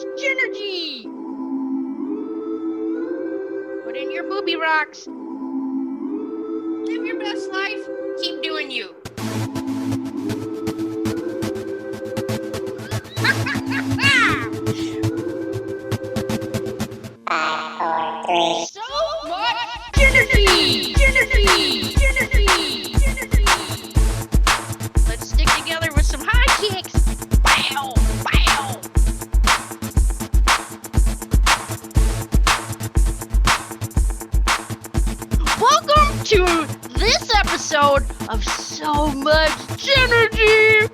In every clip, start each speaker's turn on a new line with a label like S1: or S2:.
S1: It's JENergy! Put in your booby rocks. Live your best life. Keep doing you. So much JENergy! JENergy! JENergy! JENergy! Let's stick together with some high kicks. Bow! Bow! Welcome to this episode of So Much JENergy!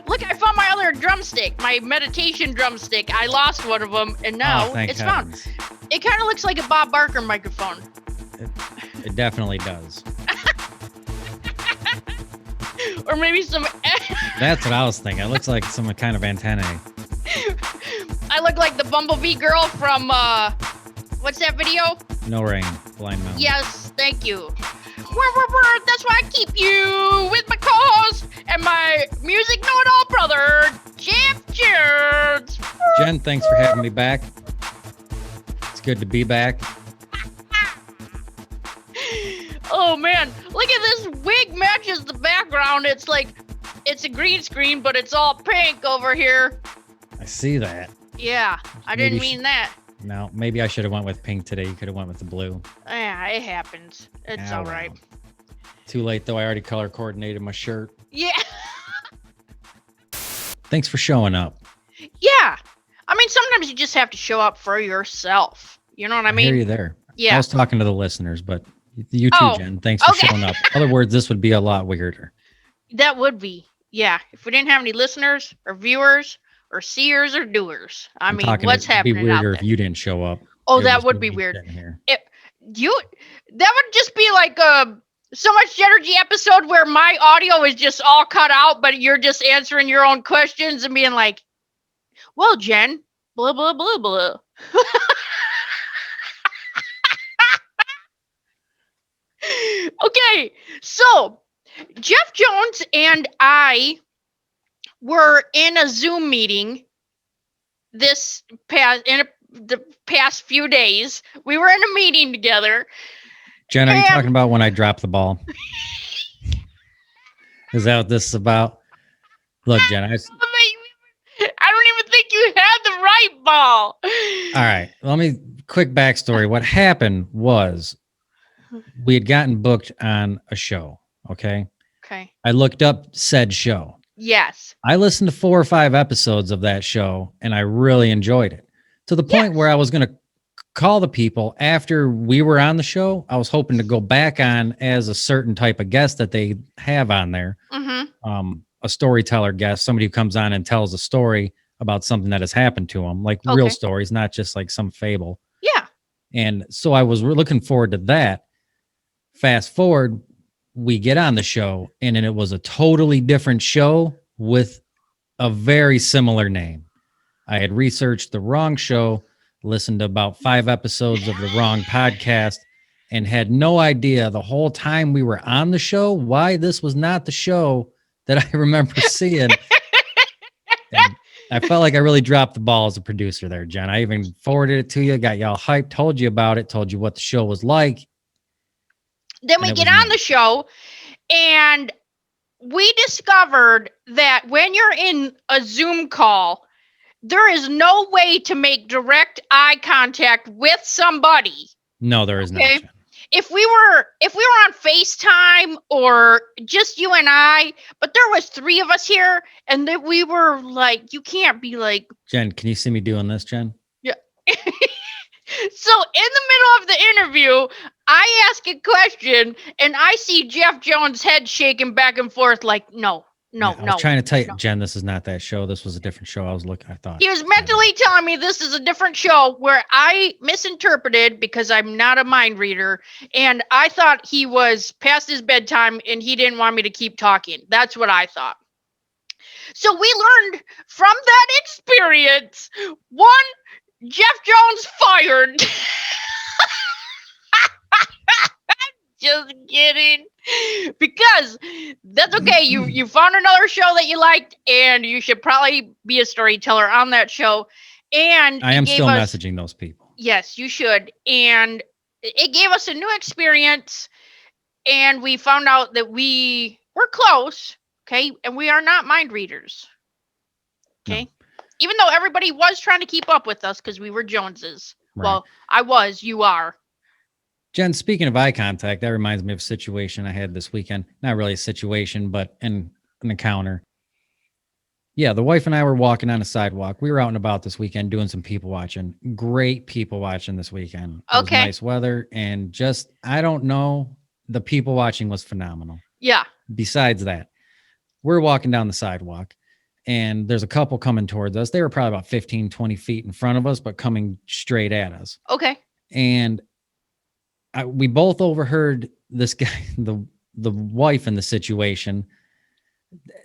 S1: Look, I found my other drumstick, my meditation drumstick. I lost one of them, and now it's found. It kind of looks like a Bob Barker microphone.
S2: It definitely does.
S1: Or maybe some...
S2: That's what I was thinking. It looks like some kind of antennae.
S1: I look like the Bumblebee girl from, what's that video?
S2: No Rain, Blind Mountain.
S1: Yes, thank you. That's why I keep you with my co-host and my music know-it-all brother, Jeff Jones.
S2: Jen, thanks for having me back. It's good to be back.
S1: Oh man, look at this wig matches the background. It's like, it's a green screen, but it's all pink over here.
S2: I see that.
S1: Yeah, I didn't mean that.
S2: No, maybe I should have went with pink today. You could have went with the blue.
S1: Yeah, it happens. It's all right.
S2: Too late, though. I already color coordinated my shirt.
S1: Yeah.
S2: Thanks for showing up.
S1: Yeah. I mean, sometimes you just have to show up for yourself. You know what I mean?
S2: I hear you there.
S1: Yeah.
S2: I was talking to the listeners, but you too, Jen. Thanks for showing up. In other words, this would be a lot weirder.
S1: That would be. Yeah. If we didn't have any listeners or viewers or seers or doers. I mean, what's happening
S2: It'd be weirder
S1: out there?
S2: if you didn't show up.
S1: Oh, that would be weird. That would just be like a So Much JENergy episode where my audio is just all cut out, but you're just answering your own questions and being like, well, Jen, blah, blah, blah, blah. Okay, so Jeff Jones and I were in a Zoom meeting the past few days. We were in a meeting together.
S2: Jen, are you talking about when I dropped the ball? Is that what this is about? Look, Jen, I don't
S1: even think you had the right ball.
S2: All right. Quick backstory. What happened was we had gotten booked on a show. Okay.
S1: Okay.
S2: I looked up said show.
S1: Yes.
S2: I listened to 4 or 5 episodes of that show and I really enjoyed it to the point where I was going to call the people after we were on the show. I was hoping to go back on as a certain type of guest that they have on there.
S1: Mm-hmm.
S2: A storyteller guest, somebody who comes on and tells a story about something that has happened to them, like real stories, not just like some fable.
S1: Yeah.
S2: And so I was looking forward to that. Fast forward, we get on the show and it was a totally different show with a very similar name. I had researched the wrong show, listened to about 5 episodes of the wrong podcast, and had no idea the whole time we were on the show why this was not the show that I remember seeing. And I felt like I really dropped the ball as a producer there, Jen. I even forwarded it to you, got y'all hyped, told you about it, told you what the show was like.
S1: Then we get on the show, and we discovered that when you're in a Zoom call, there is no way to make direct eye contact with somebody.
S2: No, there is not.
S1: If we were on FaceTime or just you and I, but there was 3 of us here, and that we were like, you can't be like,
S2: Jen, can you see me doing this, Jen?
S1: Yeah. So in the middle of the interview, I ask a question and I see Jeff Jones' head shaking back and forth like, no.
S2: I was trying to tell you, Jen, this is not that show. This was a different show. I thought.
S1: He was mentally telling me this is a different show where I misinterpreted because I'm not a mind reader. And I thought he was past his bedtime and he didn't want me to keep talking. That's what I thought. So we learned from that experience, 1, Jeff Jones fired. Just kidding. Because that's okay. You found another show that you liked, and you should probably be a storyteller on that show. And
S2: I am still messaging those people.
S1: Yes, you should. And it gave us a new experience, and we found out that we were close, okay, and we are not mind readers, okay. No. Even though everybody was trying to keep up with us because we were Joneses. Right. Well, I was. You are.
S2: Jen, speaking of eye contact, that reminds me of a situation I had this weekend. Not really a situation, but an encounter. Yeah, the wife and I were walking on a sidewalk. We were out and about this weekend doing some people watching. Great people watching this weekend. It was nice weather, and just, I don't know, the people watching was phenomenal.
S1: Yeah.
S2: Besides that, we're walking down the sidewalk, and there's a couple coming towards us. They were probably about 15, 20 feet in front of us, but coming straight at us.
S1: Okay.
S2: And we both overheard this guy, the wife in the situation,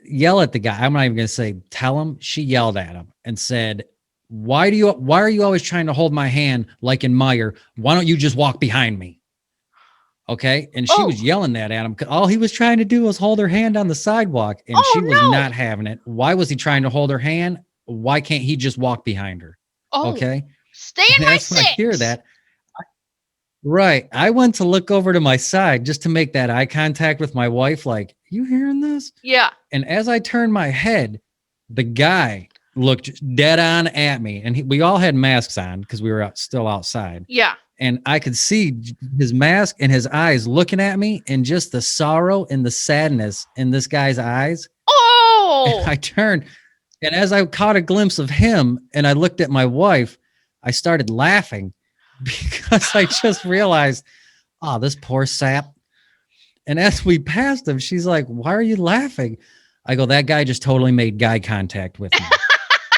S2: yell at the guy. I'm not even going to say tell him. She yelled at him and said, why are you always trying to hold my hand like in Meyer? Why don't you just walk behind me? Okay. And she was yelling that at him. All he was trying to do was hold her hand on the sidewalk, and she was not having it. Why was he trying to hold her hand? Why can't he just walk behind her? Okay.
S1: Stay in my six.
S2: When I hear that. Right. I went to look over to my side just to make that eye contact with my wife. Like, you hearing this?
S1: Yeah.
S2: And as I turned my head, the guy looked dead on at me. And we all had masks on because we were still outside.
S1: Yeah.
S2: And I could see his mask and his eyes looking at me, and just the sorrow and the sadness in this guy's eyes.
S1: Oh!
S2: And I turned, and as I caught a glimpse of him and I looked at my wife, I started laughing. Because I just realized, oh, this poor sap. And as we passed him, she's like, why are you laughing? I go, that guy just totally made guy contact with me.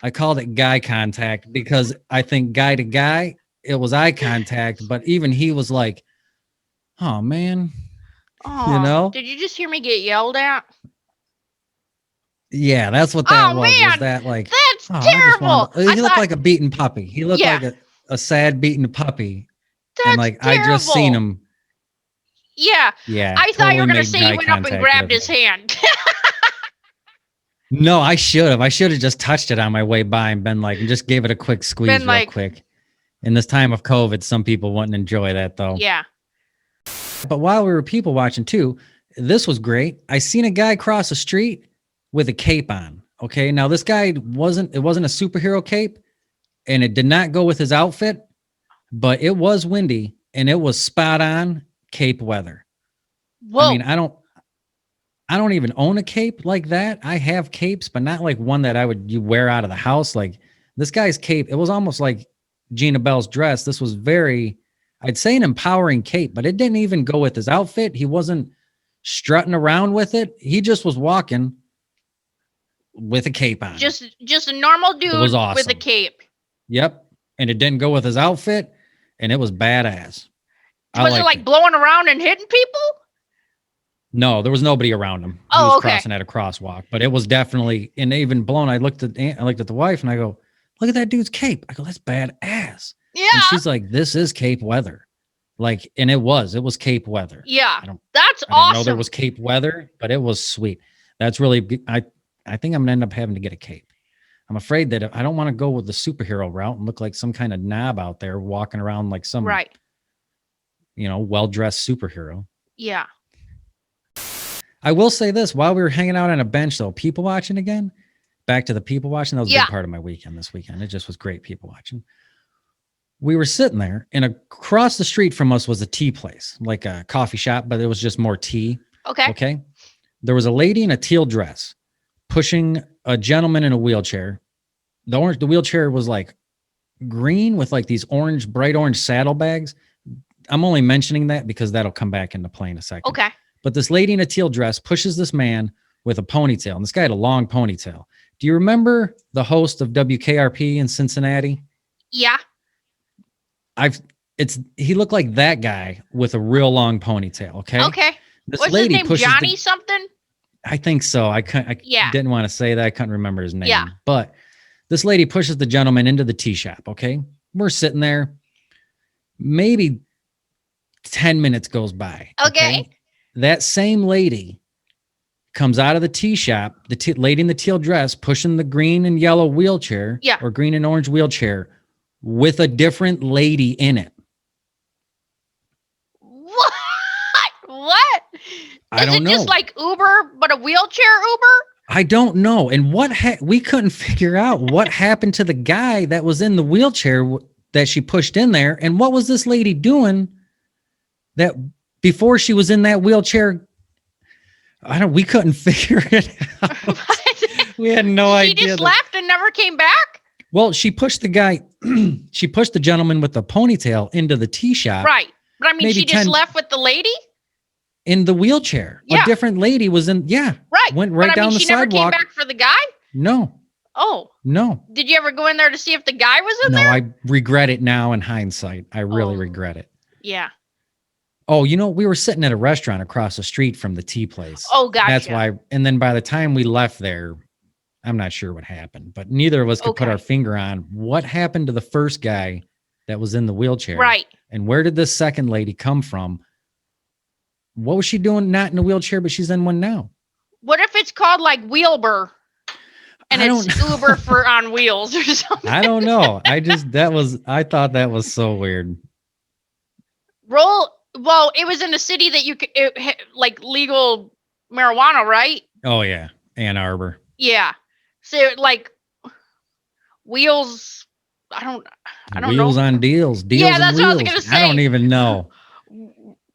S2: I called it guy contact because I think guy to guy, it was eye contact. But even he was like, oh, man.
S1: Oh, you know? Did you just hear me get yelled at?
S2: Yeah, that's what that was.
S1: Man,
S2: was that like,
S1: that's terrible.
S2: He looked like a beaten puppy. He looked like a sad beaten puppy.
S1: That's
S2: and like
S1: terrible.
S2: I just seen him.
S1: Yeah. I thought you were gonna say he went up and grabbed his hand.
S2: No, I should have. I should have just touched it on my way by and been like, and just gave it a quick squeeze real quick. In this time of COVID, some people wouldn't enjoy that though.
S1: Yeah.
S2: But while we were people watching too, this was great. I seen a guy cross the street with a cape on. Okay. Now this guy wasn't a superhero cape, and it did not go with his outfit, but it was windy and it was spot on cape weather.
S1: Whoa.
S2: I mean, I don't even own a cape like that. I have capes, but not like one that you wear out of the house. Like this guy's cape, it was almost like Gina Bell's dress. This was I'd say an empowering cape, but it didn't even go with his outfit. He wasn't strutting around with it. He just was walking with a cape on.
S1: Just a normal dude
S2: it was awesome.
S1: With a cape.
S2: Yep. And it didn't go with his outfit, and it was badass.
S1: Was it like blowing around and hitting people?
S2: No, there was nobody around him. He was crossing at a crosswalk, but it was definitely, and even blown. I looked at the wife and I go, look at that dude's cape. I go, that's badass.
S1: Yeah.
S2: And she's like, this is cape weather. Like, and it was cape weather.
S1: Yeah.
S2: I
S1: That's awesome.
S2: didn't know there was cape weather, but it was sweet. That's really, I think I'm going to end up having to get a cape. I'm afraid that I don't want to go with the superhero route and look like some kind of knob out there walking around like some, well-dressed superhero.
S1: Yeah.
S2: I will say this, while we were hanging out on a bench though, people watching again, back to the people watching, that was a big part of my weekend this weekend. It just was great people watching. We were sitting there, and across the street from us was a tea place, like a coffee shop, but it was just more tea. Okay. There was a lady in a teal dress pushing a gentleman in a wheelchair. The wheelchair was like green with like these bright orange saddlebags. I'm only mentioning that because that'll come back into play in a second.
S1: Okay.
S2: But this lady in a teal dress pushes this man with a ponytail, and this guy had a long ponytail. Do you remember the host of WKRP in Cincinnati?
S1: Yeah.
S2: He looked like that guy with a real long ponytail. Okay. This
S1: What's
S2: lady
S1: his name? Johnny something?
S2: I think so. I didn't want to say that. I couldn't remember his name.
S1: Yeah.
S2: But this lady pushes the gentleman into the tea shop. Okay. We're sitting there. Maybe 10 minutes goes by.
S1: Okay.
S2: that same lady comes out of the tea shop, the lady in the teal dress, pushing the green and yellow wheelchair, or green and orange wheelchair, with a different lady in it.
S1: What? What?
S2: I don't know.
S1: Is it just like Uber, but a wheelchair Uber?
S2: I don't know. And we couldn't figure out what happened to the guy that was in the wheelchair that she pushed in there. And what was this lady doing that before she was in that wheelchair? We couldn't figure it out. We had no idea.
S1: She just left and never came back?
S2: Well, she pushed the guy, she pushed the gentleman with the ponytail into the tea shop.
S1: Right. But I mean, she just left with the lady?
S2: In the wheelchair. Yeah. A different lady was in,
S1: right.
S2: Went right down the sidewalk.
S1: She never came back for the guy?
S2: No.
S1: Oh.
S2: No.
S1: Did you ever go in there to see if the guy was in there?
S2: No, I regret it now in hindsight. I really regret it.
S1: Yeah.
S2: Oh, we were sitting at a restaurant across the street from the tea place.
S1: Oh, gotcha.
S2: That's why. And then by the time we left there, I'm not sure what happened, but neither of us could put our finger on what happened to the first guy that was in the wheelchair.
S1: Right.
S2: And where did this second lady come from? What was she doing not in a wheelchair, but she's in one now?
S1: What if it's called like Wheel-bur and it's Uber for on wheels or something?
S2: I don't know. I thought that was so weird.
S1: Well, it was in a city that you could, like legal marijuana, right?
S2: Oh, yeah. Ann Arbor.
S1: Yeah. So like wheels, I don't know.
S2: Wheels on deals.
S1: Yeah, that's what I was going to say.
S2: I don't even know.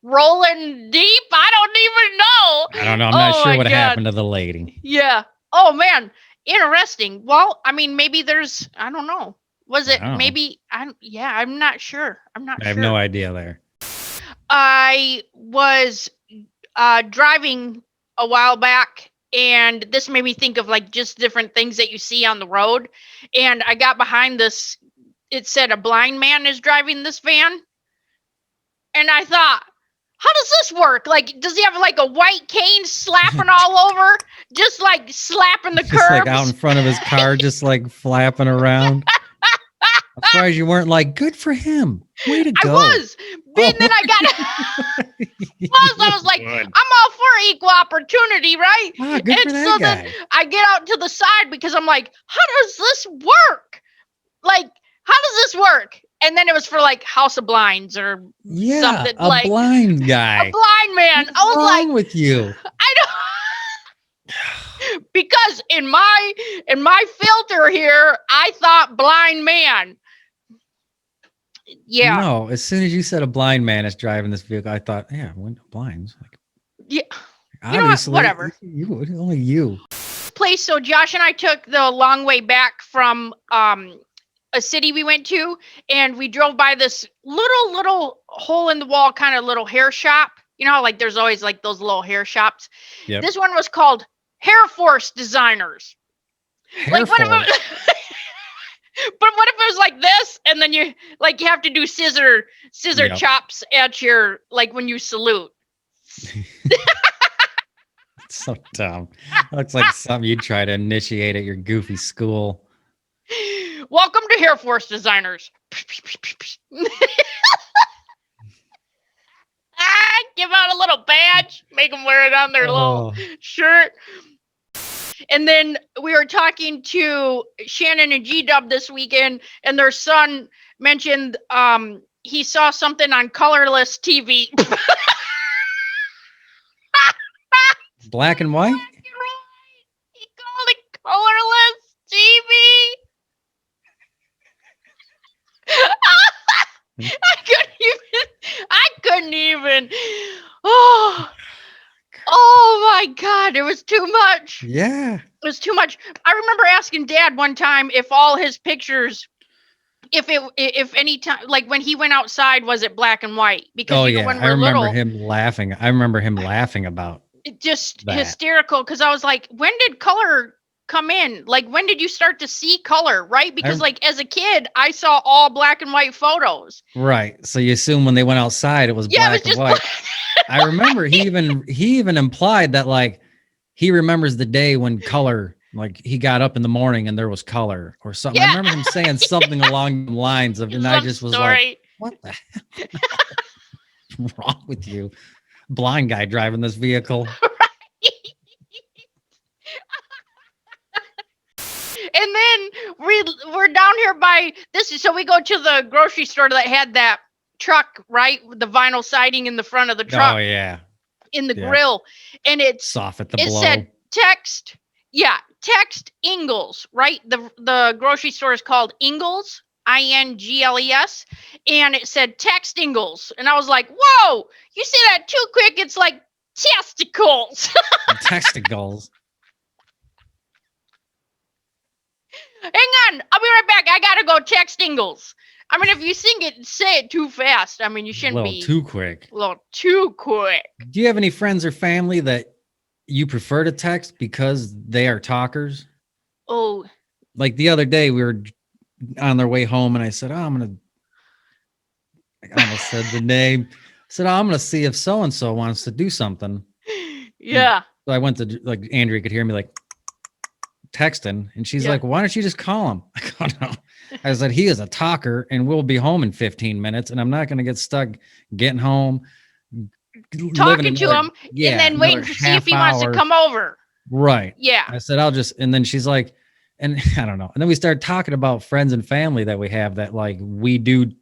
S1: Rolling deep? I don't
S2: know. I'm not sure what happened to the lady.
S1: Yeah. Oh, man. Interesting. Well, I mean, maybe there's, I don't know. Was it maybe, I'm not sure.
S2: I have no idea there.
S1: I was driving a while back, and this made me think of like just different things that you see on the road. And I got behind this. It said a blind man is driving this van. And I thought, how does this work? Like, does he have like a white cane slapping all over? Just like slapping the curbs?
S2: Just like out in front of his car, just like flapping around. I'm surprised you weren't like, good for him. Way to go.
S1: I was. And then I got I was like, good. I'm all for equal opportunity, right?
S2: Good for that guy.
S1: Then I get out to the side because I'm like, how does this work? Like, how does this work? And then it was for like House of Blinds or something.
S2: A blind guy.
S1: A blind man.
S2: What's wrong with you?
S1: I don't. Because in my filter here, I thought blind man. Yeah.
S2: No, as soon as you said a blind man is driving this vehicle, I thought, window blinds. Like,
S1: yeah.
S2: Obviously,
S1: whatever.
S2: Only you.
S1: Place. So Josh and I took the long way back from a city we went to, and we drove by this little hole in the wall kind of little hair shop. You know how like there's always like those little hair shops.
S2: Yep.
S1: This one was called Hair Force Designers. But what if it was like this, and then you have to do scissor chops at your when you salute.
S2: It's so dumb. Looks like something you'd try to initiate at your goofy school.
S1: Welcome to Hair Force Designers. Give out a little badge, make them wear it on their little shirt. And then we were talking to Shannon and G-Dub this weekend, and their son mentioned he saw something on colorless TV.
S2: Black and white?
S1: He called it colorless TV. I couldn't even. Oh my God, it was too much.
S2: Yeah.
S1: It was too much. I remember asking Dad one time if all his pictures, if any time, like when he went outside, was it black and white? Because when
S2: I remember him laughing. I remember him laughing about
S1: it, just that. Hysterical. Because I was like, when did color come in? Like, when did you start to see color? Right? Because as a kid, I saw all black and white photos.
S2: Right. So you assume when they went outside, it was black and white. I remember he even implied that like he remembers the day when color, like he got up in the morning and there was color or something. Yeah. I remember him saying something along the lines of, and I just was like, what the hell? What's wrong with you? blind guy driving this vehicle.
S1: And then we're down here by this. So we go to the grocery store that had that truck, right? With the vinyl siding in the front of the truck.
S2: Oh yeah.
S1: In the grill. And
S2: soft at the
S1: blow. It said text Ingles, right? The grocery store is called Ingles, Ingles. And it said text Ingles. And I was like, whoa, you say that too quick. It's like testicles.
S2: Testicles.
S1: Hang on, I'll be right back. I gotta go text Ingles. I mean, if you say it too fast, I mean, you shouldn't be.
S2: Too quick.
S1: A little too quick.
S2: Do you have any friends or family that you prefer to text because they are talkers?
S1: Oh.
S2: Like the other day, we were on their way home, and I said, I almost said the name. I said, I'm going to see if so-and-so wants to do something.
S1: Yeah.
S2: And so I went to, like, Andrea could hear me, like, texting, and she's like, why don't you just call him? I go, no. I said, he is a talker, and we'll be home in 15 minutes, and I'm not going to get stuck getting home,
S1: talking to him, and then waiting to see if he wants to come over.
S2: Right.
S1: Yeah.
S2: I said, and then she's like, and I don't know. And then we started talking about friends and family that we have that, like,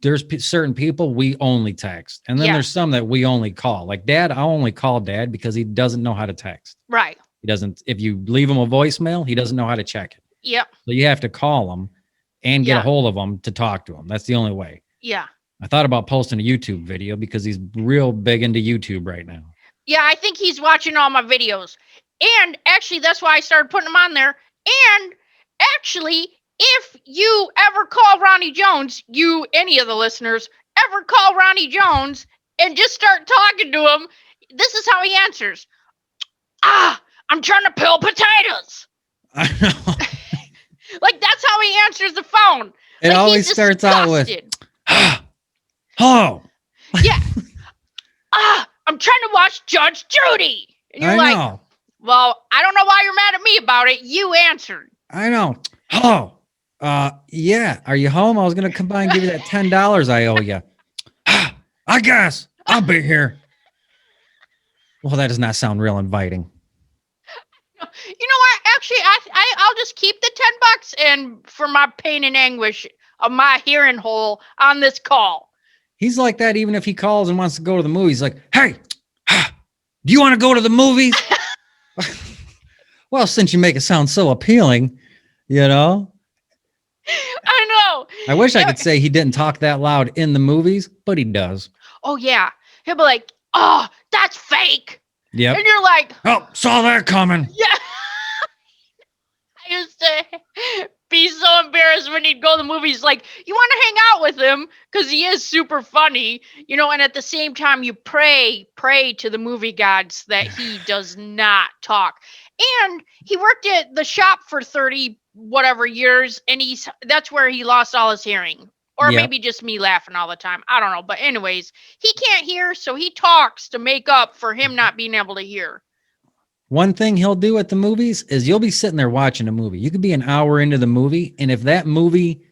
S2: there's certain people we only text. And then there's some that we only call. Like Dad, I only call Dad because he doesn't know how to text.
S1: Right.
S2: He doesn't, if you leave him a voicemail, he doesn't know how to check it.
S1: Yep.
S2: So you have to call him and get a hold of him to talk to him. That's the only way.
S1: Yeah.
S2: I thought about posting a YouTube video because he's real big into YouTube right now.
S1: Yeah, I think he's watching all my videos. And actually, that's why I started putting them on there. And actually, if you ever call Ronnie Jones, any of the listeners, ever call Ronnie Jones and just start talking to him, this is how he answers. I'm trying to peel potatoes.
S2: I know.
S1: Like, that's how he answers the phone.
S2: It
S1: like,
S2: always starts out with, hello.
S1: Yeah. I'm trying to watch Judge Judy. And you're like, well, I don't know why you're mad at me about it. You answered.
S2: I know. Hello. Yeah. Are you home? I was going to come by and give you that $10 I owe you. I guess I'll be here. Well, that does not sound real inviting.
S1: You know what? Actually, I'll just keep the $10 and for my pain and anguish of my hearing hole on this call.
S2: He's like that even if he calls and wants to go to the movies. Like, hey, do you want to go to the movies? Well, since you make it sound so appealing, you know.
S1: I know.
S2: I wish I could say he didn't talk that loud in the movies, but he does.
S1: Oh, yeah. He'll be like, oh, that's fake.
S2: Yep.
S1: And you're like,
S2: oh, saw that coming.
S1: Yeah. I used to be so embarrassed when he'd go to the movies. Like, you want to hang out with him because he is super funny, you know, and at the same time you pray to the movie gods that he does not talk. And he worked at the shop for 30 whatever years, and that's where he lost all his hearing. Or maybe just me laughing all the time. I don't know. But anyways, he can't hear, so he talks to make up for him not being able to hear.
S2: One thing he'll do at the movies is you'll be sitting there watching a movie. You could be an hour into the movie, and if that movie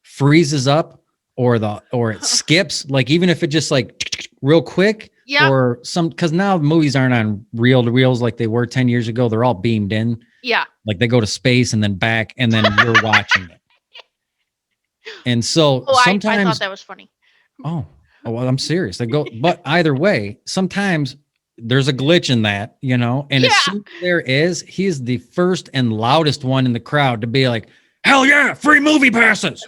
S2: freezes up or it skips, like even if it just like real quick, or because now movies aren't on reel to reels like they were 10 years ago. They're all beamed in. Yeah. Like they go to space and then back, and then you're watching it. And so sometimes
S1: I thought that was funny.
S2: Oh, well, I'm serious. But either way, sometimes there's a glitch in that, you know, and as soon as there is, he's the first and loudest one in the crowd to be like, hell yeah, free movie passes.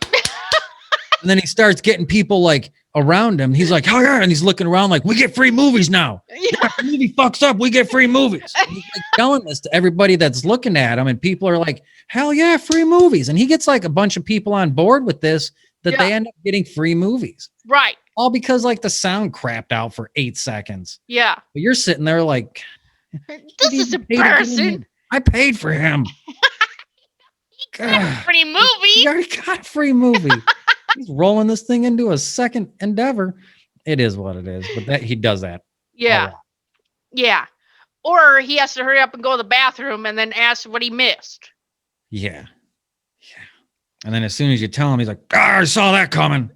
S2: And then he starts getting people like around him. He's like, hell yeah. And he's looking around like, we get free movies now. Yeah, if the movie fucks up, we get free movies. And he's like telling this to everybody that's looking at him, and people are like, hell yeah, free movies. And he gets like a bunch of people on board with this that they end up getting free movies. Right. All because like the sound crapped out for 8 seconds. Yeah. But you're sitting there like,
S1: this is embarrassing.
S2: I paid for him.
S1: He got a free movie.
S2: He already got a free movie. He's rolling this thing into a second endeavor. It is what it is, but he does that.
S1: Yeah. Yeah. Or he has to hurry up and go to the bathroom and then ask what he missed.
S2: Yeah. Yeah. And then as soon as you tell him, he's like, I saw that coming.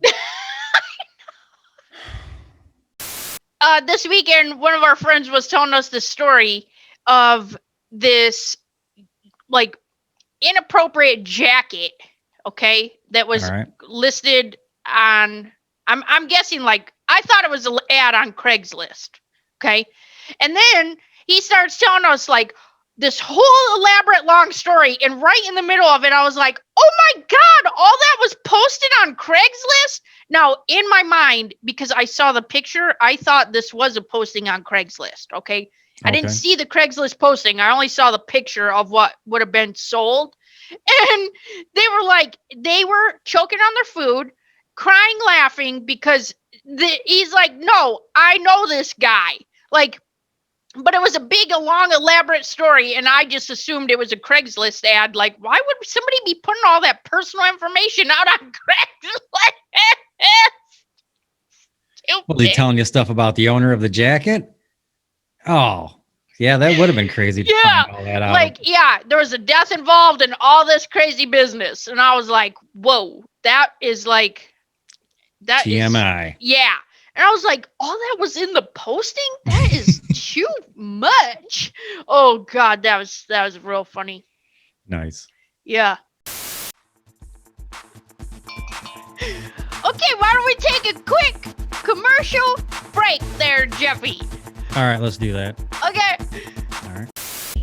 S1: this weekend, one of our friends was telling us the story of this like inappropriate jacket, okay, that was listed on. I'm guessing like I thought it was an ad on Craigslist, okay, and then he starts telling us like this whole elaborate long story, and right in the middle of it, I was like, "Oh my god! All that was posted on Craigslist." Now, in my mind, because I saw the picture, I thought this was a posting on Craigslist. Okay, I didn't see the Craigslist posting. I only saw the picture of what would have been sold, and they were choking on their food, crying, laughing because he's like, "No, I know this guy." Like. But it was a big, long, elaborate story, and I just assumed it was a Craigslist ad. Like, why would somebody be putting all that personal information out on Craigslist?
S2: Was he telling you stuff about the owner of the jacket? Oh, yeah, that would have been crazy to find all that out.
S1: Like, yeah, there was a death involved in all this crazy business, and I was like, whoa, that is like... that
S2: TMI.
S1: Yeah. And I was like, all that was in the posting? That is too much. Oh God, that was real funny.
S2: Nice.
S1: Yeah. Okay, why don't we take a quick commercial break there, Jeffy?
S2: All right, let's do that.
S1: Okay.
S2: All right.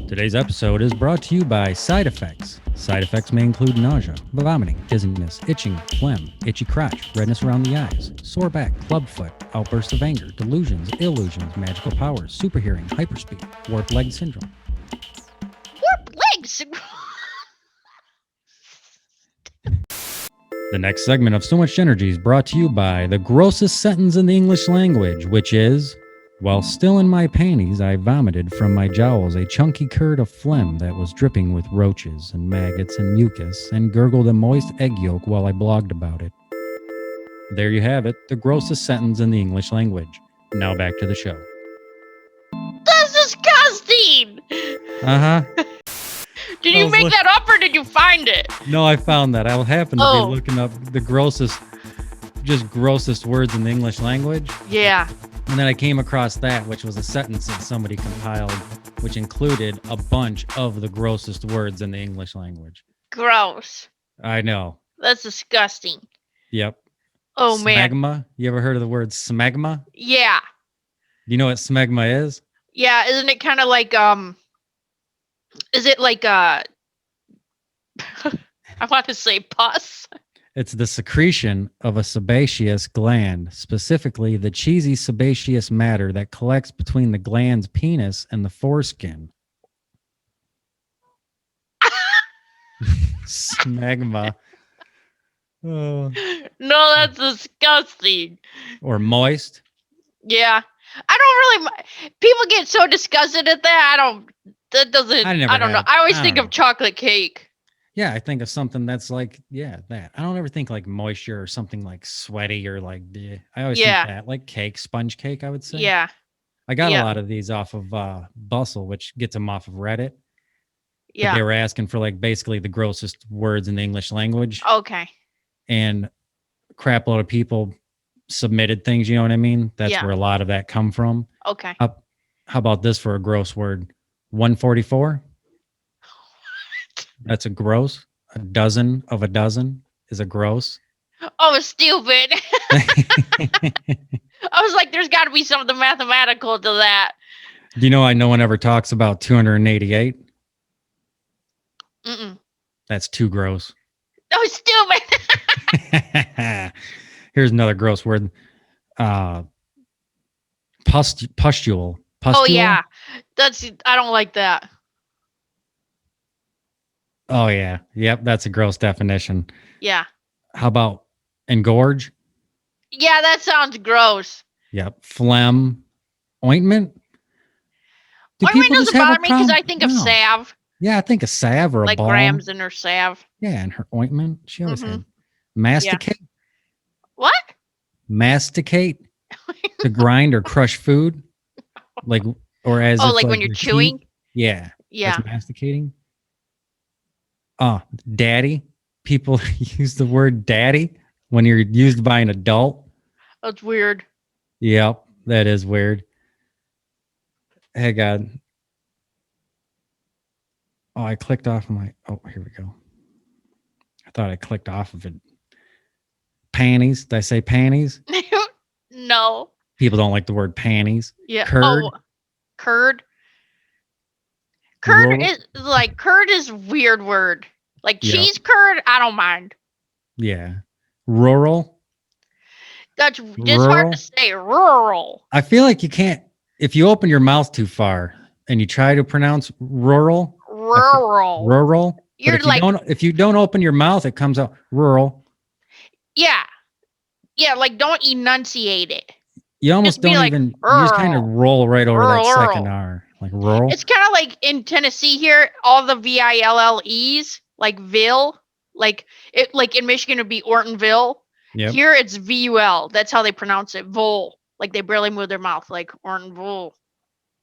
S2: Today's episode is brought to you by Side Effects. Side effects may include nausea, vomiting, dizziness, itching, phlegm, itchy crotch, redness around the eyes, sore back, clubfoot, outbursts of anger, delusions, illusions, magical powers, super hearing, hyperspeed, warped leg syndrome.
S1: Warped leg syndrome?
S2: The next segment of So Much JENergy is brought to you by the grossest sentence in the English language, which is... While still in my panties, I vomited from my jowls a chunky curd of phlegm that was dripping with roaches and maggots and mucus, and gurgled a moist egg yolk while I blogged about it. There you have it, the grossest sentence in the English language. Now back to the show.
S1: That's disgusting!
S2: Uh-huh.
S1: Did you make that up or did you find it?
S2: No, I found that. I happened to be looking up the grossest words in the English language.
S1: Yeah.
S2: And then I came across that, which was a sentence that somebody compiled, which included a bunch of the grossest words in the English language.
S1: Gross.
S2: I know.
S1: That's disgusting.
S2: Yep.
S1: Oh, man.
S2: Smegma? You ever heard of the word smegma?
S1: Yeah.
S2: You know what smegma is?
S1: Yeah, isn't it kind of like, is it like, I want to say pus?
S2: It's the secretion of a sebaceous gland, specifically the cheesy sebaceous matter that collects between the gland's penis and the foreskin. Smegma. Oh.
S1: No, that's disgusting.
S2: Or moist.
S1: Yeah. I don't really... People get so disgusted at that. I don't know. I always think of chocolate cake.
S2: Yeah, I think of something that's like, that. I don't ever think like moisture or something like sweaty or like, bleh. I always think that, like cake, sponge cake, I would say.
S1: Yeah.
S2: I got a lot of these off of Bustle, which gets them off of Reddit.
S1: Yeah.
S2: But they were asking for like basically the grossest words in the English language.
S1: Okay.
S2: And a crap load of people submitted things, you know what I mean? That's where a lot of that come from.
S1: Okay.
S2: How about this for a gross word? 144? That's a gross. A dozen of a dozen is a gross.
S1: Oh, stupid. I was like, there's got to be something mathematical to that.
S2: Do you know why no one ever talks about 288?
S1: Mm-mm.
S2: That's too gross.
S1: Oh, stupid.
S2: Here's another gross word. Pustule.
S1: Oh, yeah. I don't like that.
S2: Oh, yeah. Yep, that's a gross definition.
S1: Yeah.
S2: How about engorge?
S1: Yeah, that sounds gross.
S2: Yep. Phlegm. Ointment?
S1: Ointment doesn't bother me because I think of salve.
S2: Yeah, I think of salve or a balm.
S1: Like Grams in her salve.
S2: Yeah, and her ointment. She always had. Masticate?
S1: Yeah. What?
S2: Masticate? To grind or crush food? Like, or as if
S1: like when you're chewing?
S2: Teeth? Yeah.
S1: Yeah.
S2: That's masticating. Daddy. People use the word daddy when you're used by an adult.
S1: That's weird.
S2: Yep. That is weird. Hey, God. Oh, I clicked off my. Oh, here we go. I thought I clicked off of it. Panties. Did I say panties?
S1: No.
S2: People don't like the word panties.
S1: Yeah.
S2: Curd.
S1: Oh, curd.
S2: Rural.
S1: Curd is a weird word. Like
S2: Yep.
S1: cheese curd, I don't mind.
S2: Yeah. Rural.
S1: That's just hard to say. Rural.
S2: I feel like you can't, if you open your mouth too far and you try to pronounce rural.
S1: Rural.
S2: But if you don't open your mouth, it comes out rural.
S1: Yeah. Yeah, like don't enunciate it.
S2: You almost don't
S1: like,
S2: even, you just kind of roll right over that second R. Like rural.
S1: It's kind of like in Tennessee here, all the VILLEs, like Ville, like in Michigan would be Ortonville. Yep. Here it's VUL. That's how they pronounce it. Vol. Like they barely move their mouth, like Ortonville.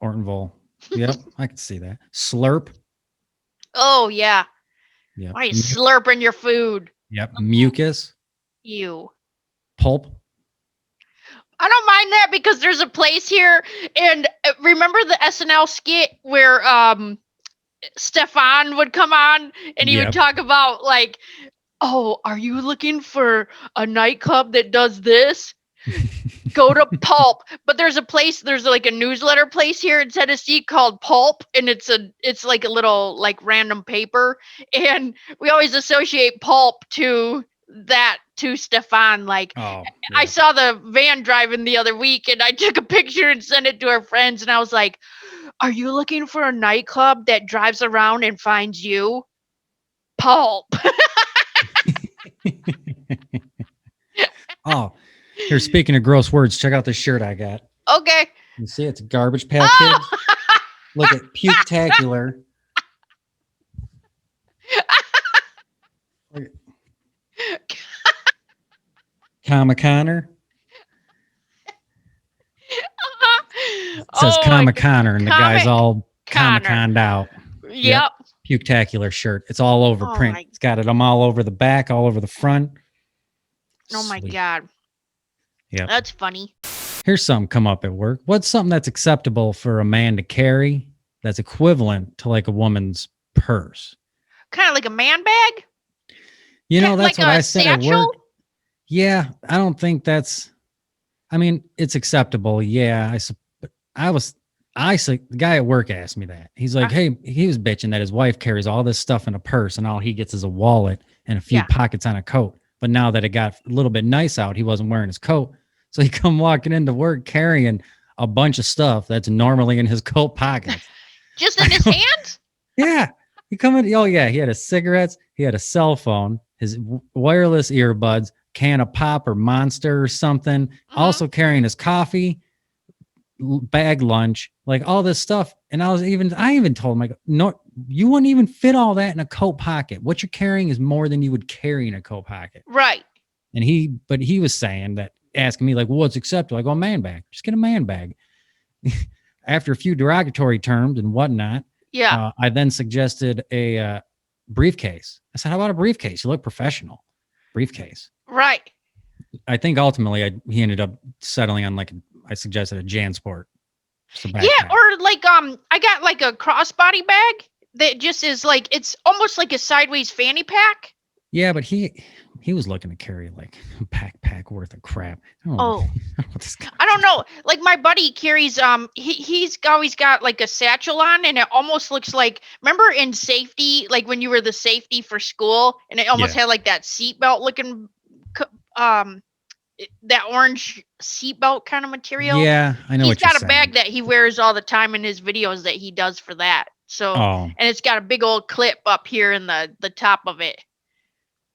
S2: Ortonville. Yep, I can see that. Slurp.
S1: Oh yeah.
S2: Yep.
S1: Why are you slurping your food?
S2: Yep. Mucus.
S1: Ew.
S2: Pulp.
S1: I don't mind that because there's a place here, and remember the SNL skit where Stefan would come on and he would talk about like, oh, are you looking for a nightclub that does this? Go to Pulp. But there's like a newsletter place here in Tennessee called Pulp, and it's like a little like random paper, and we always associate Pulp to Stefan. Like, I saw the van driving the other week and I took a picture and sent it to our friends, and I was like, are you looking for a nightclub that drives around and finds you? Pulp.
S2: Oh, here, speaking of gross words, check out this shirt I got.
S1: Okay.
S2: You see, it's Garbage Pail Kids. Look at Puketacular. Comic-Conner. It says Comic-Conner, and the guy's all Comic-Conned out.
S1: Yep.
S2: Puketacular shirt. It's all over print. It's got them all over the back, all over the front.
S1: Oh my God.
S2: Yeah.
S1: That's funny.
S2: Here's something come up at work. What's something that's acceptable for a man to carry that's equivalent to like a woman's purse?
S1: Kind of like a man bag?
S2: You know, that's what I said at work. Yeah, I don't think I mean, it's acceptable. Yeah, the guy at work asked me that. He's like, hey, he was bitching that his wife carries all this stuff in a purse and all he gets is a wallet and a few pockets on a coat. But now that it got a little bit nice out, he wasn't wearing his coat. So he come walking into work carrying a bunch of stuff that's normally in his coat pockets.
S1: Just in his hands?
S2: Yeah. He come in. Oh yeah. He had his cigarettes. He had a cell phone, his wireless earbuds, can of pop or Monster or something. Also carrying his coffee, bag lunch, like all this stuff. And I even told him, like, no, you wouldn't even fit all that in a coat pocket. What you're carrying is more than you would carry in a coat pocket.
S1: Right.
S2: And he was saying that, asking me like, well, what's acceptable? I go, a man bag. Just get a man bag. After a few derogatory terms and whatnot, I then suggested a briefcase. I said, how about a briefcase? You look professional. Briefcase.
S1: Right.
S2: I think ultimately he ended up settling on I suggested a JanSport.
S1: Yeah, or like I got like a crossbody bag that just is like, it's almost like a sideways fanny pack.
S2: Yeah, but he was looking to carry like a backpack worth of crap. I
S1: don't know. Like my buddy carries he's always got like a satchel on, and it almost looks like, remember in safety, like when you were the safety for school, and it almost had like that seatbelt looking that orange seatbelt kind of material.
S2: Yeah, I know.
S1: He's got a bag that he wears all the time in his videos that he does for that. So and it's got a big old clip up here in the top of it.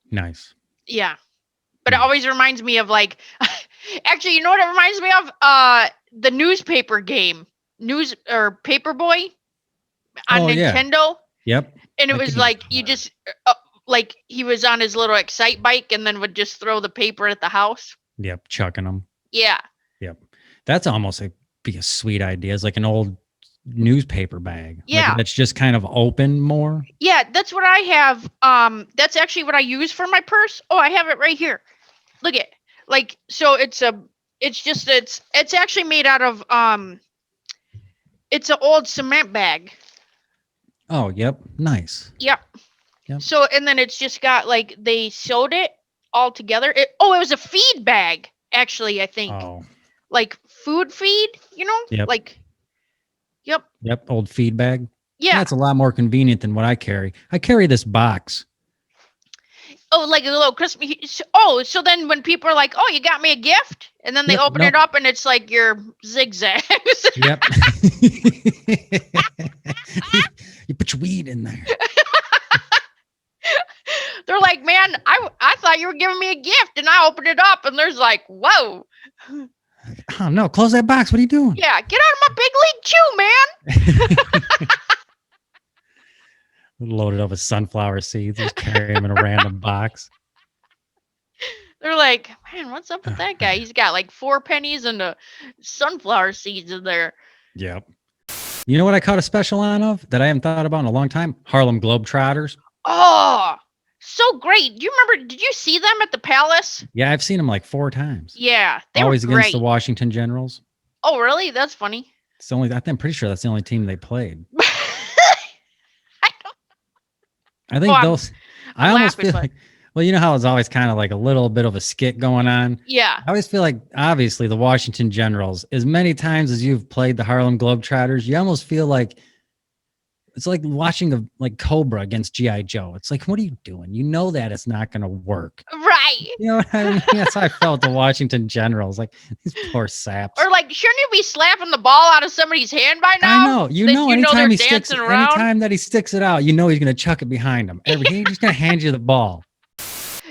S2: Nice.
S1: Yeah. But it always reminds me of like, actually, you know what it reminds me of? The newspaper game, Paperboy on Nintendo.
S2: Yep.
S1: And it was like, you just, like he was on his little Excite bike and then would just throw the paper at the house.
S2: Yep. Chucking them.
S1: Yeah.
S2: Yep. That's almost be a sweet idea. It's like an old newspaper bag.
S1: Yeah.
S2: Like that's just kind of open more.
S1: Yeah. That's what I have. That's actually what I use for my purse. Oh, I have it right here. Look at, like, so it's a It's just it's actually made out of it's an old cement bag.
S2: Oh, yep. Nice.
S1: Yep.
S2: Yep.
S1: So and then it's just got like they sewed it all together. It was a feed bag actually, I think.
S2: Oh,
S1: Like food feed,
S2: yep.
S1: Like yep.
S2: Yep. Old feed bag.
S1: Yeah.
S2: That's a lot more convenient than what I carry. I carry this box.
S1: Oh, like a little Christmas. Oh, so then when people are like, "Oh, you got me a gift," and then they
S2: Yep,
S1: open
S2: nope.
S1: it up and it's like your zigzags.
S2: Yep. You put your weed in there.
S1: They're like, "Man, I thought you were giving me a gift," and I opened it up and there's like, "Whoa."
S2: Oh no! Close that box. What are you doing?
S1: Yeah, get out of my big league chew, man.
S2: Loaded up with sunflower seeds. Just carry them in a random box.
S1: They're like, "Man, what's up with that guy? He's got like 4 pennies and sunflower seeds in there."
S2: Yep. You know what I caught a special on of that I haven't thought about in a long time? Harlem Globetrotters.
S1: Oh, so great. Do you remember? Did you see them at the Palace?
S2: Yeah, I've seen them like 4 times.
S1: Yeah, they
S2: Always
S1: were great.
S2: against the Washington Generals.
S1: Oh, really? That's funny.
S2: It's the only. I'm pretty sure that's the only team they played. I think those. I almost feel like. Well, you know how it's always kind of like a little bit of a skit going on.
S1: Yeah.
S2: I always feel like, obviously, the Washington Generals. As many times as you've played the Harlem Globetrotters, you almost feel like it's like watching Cobra against G.I. Joe. It's like, what are you doing? You know that it's not going to work.
S1: Right.
S2: You know what I mean? That's how I felt the Washington Generals. Like, these poor saps.
S1: Or like, shouldn't you be slapping the ball out of somebody's hand by now?
S2: I know. You know, anytime he sticks,
S1: around?
S2: anytime that he sticks it out, you know he's going to chuck it behind him. He's just going to hand you the ball.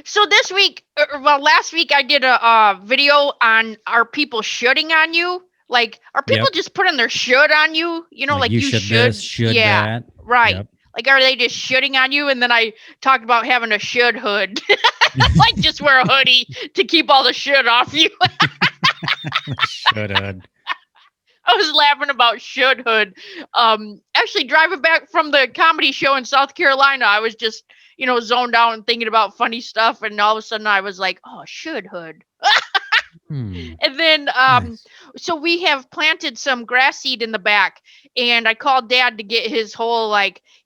S1: So this week, last week I did a video on are people shooting on you? Like, are people just putting their should on you? You know, like you should
S2: this, should
S1: yeah,
S2: that.
S1: Right.
S2: Yep.
S1: Like, are they just shooting on you? And then I talked about having a should hood. Like, just wear a hoodie to keep all the should off you.
S2: Should hood.
S1: I was laughing about should hood. Actually, driving back from the comedy show in South Carolina, I was just, zoned out and thinking about funny stuff. And all of a sudden I was like, oh, should hood. And then, nice. So we have planted some grass seed in the back, and I called Dad to get his whole,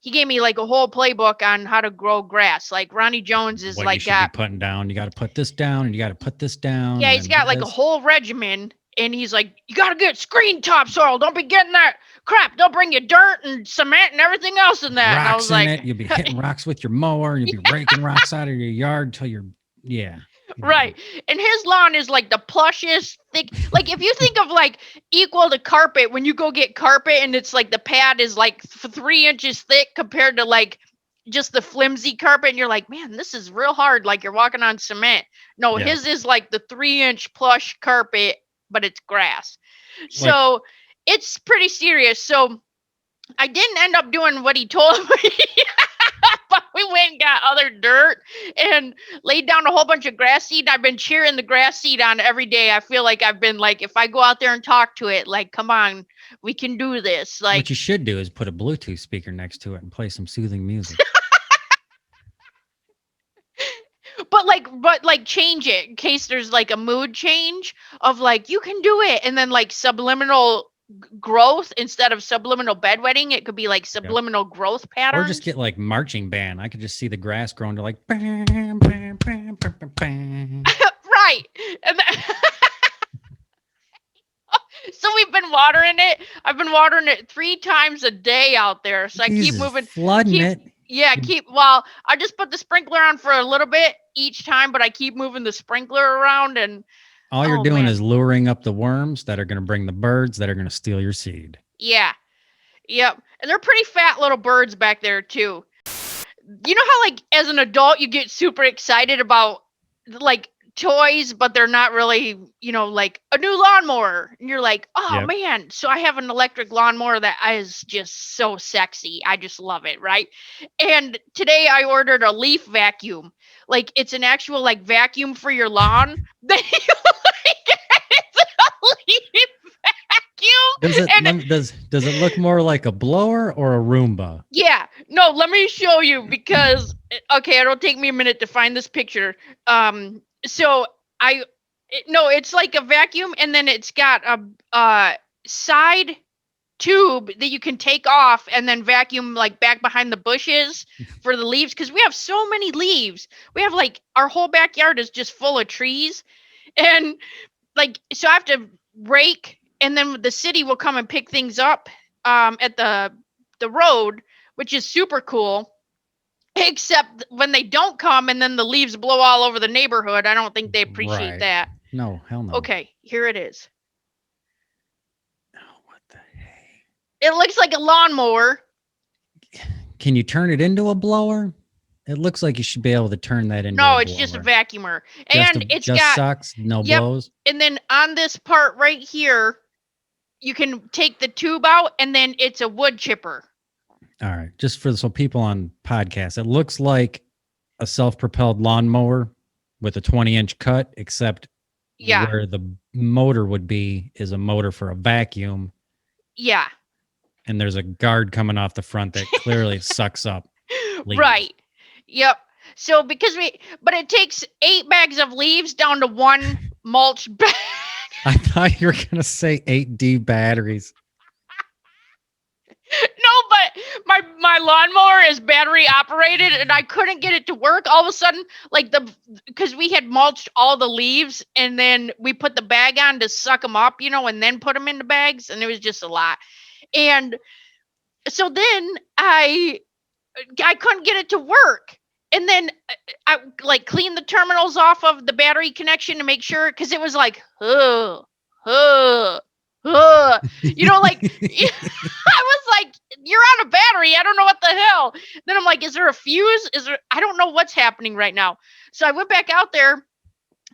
S1: he gave me a whole playbook on how to grow grass. Like Ronnie Jones is
S2: what you should be putting down. You got to put this down, and you got to put this down.
S1: Yeah, he's got a whole regimen, and he's like, you got to get screen topsoil. Don't be getting that crap. They'll bring you dirt and cement and everything else in that.
S2: Rocks
S1: and I was like,
S2: in it. You'll be hitting rocks with your mower, and you'll be raking rocks out of your yard till you're, yeah.
S1: Right. And his lawn is like the plushest, thick. Like if you think of equal to carpet, when you go get carpet and it's like the pad is 3 inches thick compared to just the flimsy carpet, and you're like, man, this is real hard. Like you're walking on cement. No, his is like the 3-inch plush carpet, but it's grass. So it's pretty serious. So I didn't end up doing what he told me. But we went and got other dirt and laid down a whole bunch of grass seed. I've been cheering the grass seed on every day. I feel like I've been if I go out there and talk to it, come on, we can do this.
S2: What you should do is put a Bluetooth speaker next to it and play some soothing music.
S1: but change it in case there's a mood change of you can do it, and then subliminal growth instead of subliminal bedwetting. It could be subliminal growth patterns.
S2: Or just get marching band. I could just see the grass growing to bam, bam, bam, bam, bam, bam.
S1: Right. And so we've been watering it. I've been watering it 3 times a day out there. So I keep moving,
S2: flooding it.
S1: Yeah, I just put the sprinkler on for a little bit each time, but I keep moving the sprinkler around, and
S2: all you're doing is luring up the worms that are going to bring the birds that are going to steal your seed.
S1: Yeah. Yep. And they're pretty fat little birds back there too. You know how as an adult you get super excited about toys, but they're not really, a new lawnmower. And you're like, oh man. So I have an electric lawnmower that is just so sexy. I just love it. Right. And today I ordered a leaf vacuum. It's an actual vacuum for your lawn. It's a leaf vacuum.
S2: Does it look more like a blower or a Roomba?
S1: Yeah. No, let me show you because it'll take me a minute to find this picture. So No, it's like a vacuum, and then it's got a side tube that you can take off and then vacuum like back behind the bushes for the leaves, because we have so many leaves. We have like our whole backyard is just full of trees, and like so I have to rake, and then the city will come and pick things up at the road, which is super cool. Except when they don't come and then the leaves blow all over the neighborhood, I don't think they appreciate
S2: Right.
S1: that.
S2: No, hell no.
S1: Okay, here it is.
S2: Oh, what the heck?
S1: It looks like a lawnmower.
S2: Can you turn it into a blower? It looks like you should be able to turn that into a
S1: No,
S2: blower.
S1: it's just a vacuumer.
S2: Just
S1: And it's
S2: just
S1: got
S2: sucks, no
S1: Yep.
S2: blows.
S1: And then on this part right here, you can take the tube out, and then it's a wood chipper.
S2: All right, just for so people on podcasts, it looks like a self-propelled lawnmower with a 20-inch cut, except
S1: Yeah.
S2: where the motor would be is a motor for a vacuum,
S1: Yeah.
S2: and there's a guard coming off the front that clearly sucks up leaves.
S1: Right. Yep. So but it takes 8 bags of leaves down to 1 mulch bag.
S2: I thought you were gonna say 8D batteries.
S1: No, but my lawnmower is battery operated, and I couldn't get it to work. All of a sudden, like because we had mulched all the leaves, and then we put the bag on to suck them up, and then put them into bags, and it was just a lot. And so then I couldn't get it to work. And then I like cleaned the terminals off of the battery connection to make sure, because it was like, like I was like, you're on a battery. I don't know what the hell. Then I'm like, is there a fuse? I don't know what's happening right now. So I went back out there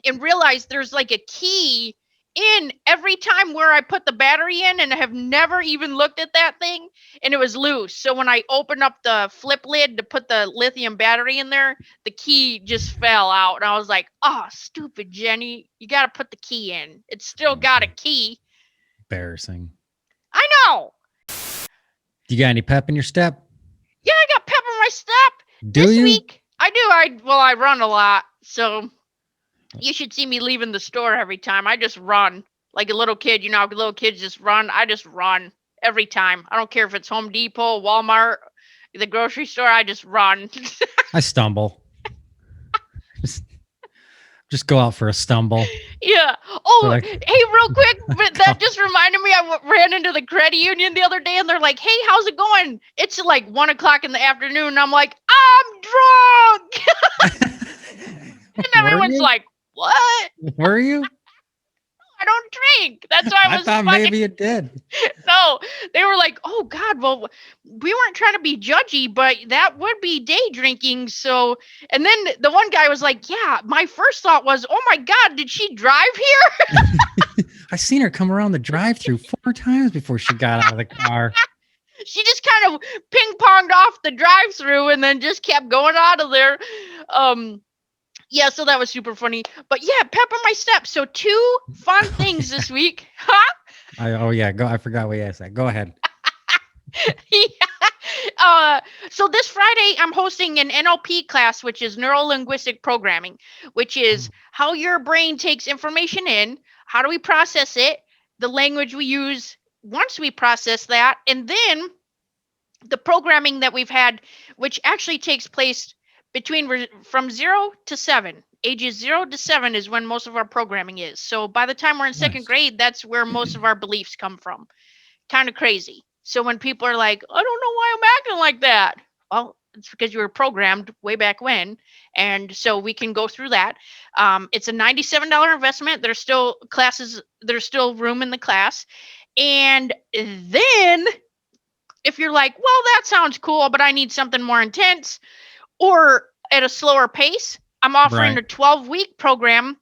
S1: and realized there's like a key in every time where I put the battery in, and I have never even looked at that thing, and it was loose. So when I opened up the flip lid to put the lithium battery in there, the key just fell out, and I was like, oh, stupid Jenny, you got to put the key in. It's still got a key.
S2: Embarrassing.
S1: I know.
S2: You got any pep in your step?
S1: Yeah, I got pep in my step.
S2: Do
S1: this
S2: you?
S1: week. I do. I run a lot, so you should see me leaving the store every time. I just run like a little kid. Little kids just run. I just run every time. I don't care if it's Home Depot, Walmart, the grocery store. I just run.
S2: I stumble. Just go out for a stumble.
S1: Yeah. Oh,
S2: So, like-
S1: hey, real quick, but that just reminded me. I ran into the credit union the other day, and they're like, "Hey, how's it going?" It's like 1:00 in the afternoon, and I'm like, "I'm drunk," and everyone's like, "What?"
S2: Were you?
S1: I don't drink. That's why I was.
S2: thought maybe it did.
S1: No, they were like, "Oh God, well, we weren't trying to be judgy, but that would be day drinking." So, and then the one guy was like, "Yeah, my first thought was, oh my God, did she drive here?"
S2: I seen her come around the drive-through 4 times before she got out of the car.
S1: She just kind of ping-ponged off the drive-through and then just kept going out of there. Yeah, so that was super funny. But yeah, pep in my step. So 2 fun things this week. Huh?
S2: I forgot we asked that. Go ahead.
S1: Yeah. So this Friday, I'm hosting an NLP class, which is neuro-linguistic programming, which is how your brain takes information in, how do we process it, the language we use once we process that, and then the programming that we've had, which actually takes place from 0 to 7. Ages 0 to 7 is when most of our programming is. So by the time we're in second grade, that's where most of our beliefs come from. Kind of crazy. So when people are like, I don't know why I'm acting like that. Well, it's because you were programmed way back when. And so we can go through that. It's a $97 investment. There's still room in the class. And then if you're like, well, that sounds cool, but I need something more intense or at a slower pace, I'm offering a 12-week program,